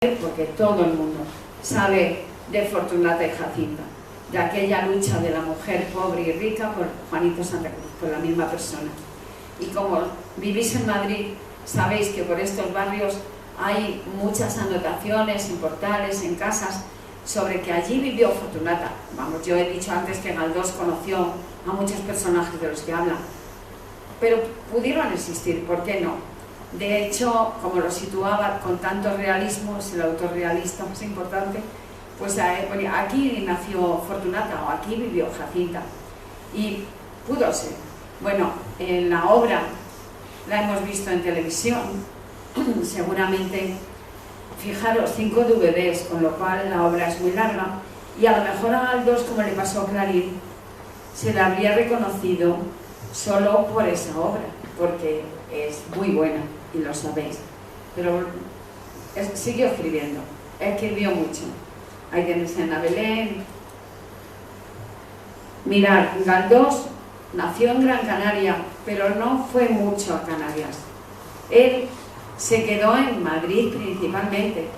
porque todo el mundo sabe de Fortunata y Jacinta, de aquella lucha de la mujer pobre y rica por Juanito Santa Cruz, por la misma persona. Y como vivís en Madrid, sabéis que por estos barrios hay muchas anotaciones en portales, en casas, sobre que allí vivió Fortunata. Vamos, yo he dicho antes que Galdós conoció a muchos personajes de los que hablan, pero pudieron existir, ¿por qué no? De hecho, como lo situaba con tanto realismo, es el autor realista más importante, pues aquí nació Fortunata, o aquí vivió Jacinta, y pudo ser. Bueno, en la obra la hemos visto en televisión, seguramente, fijaros, 5 DVDs, con lo cual la obra es muy larga, y a lo mejor a Galdós, como le pasó a Clarín, se le habría reconocido solo por esa obra, porque es muy buena, y lo sabéis, pero siguió escribiendo, escribió mucho. Ahí tenéis en la Belén. Mirad, Galdós nació en Gran Canaria, pero no fue mucho a Canarias. Él se quedó en Madrid principalmente.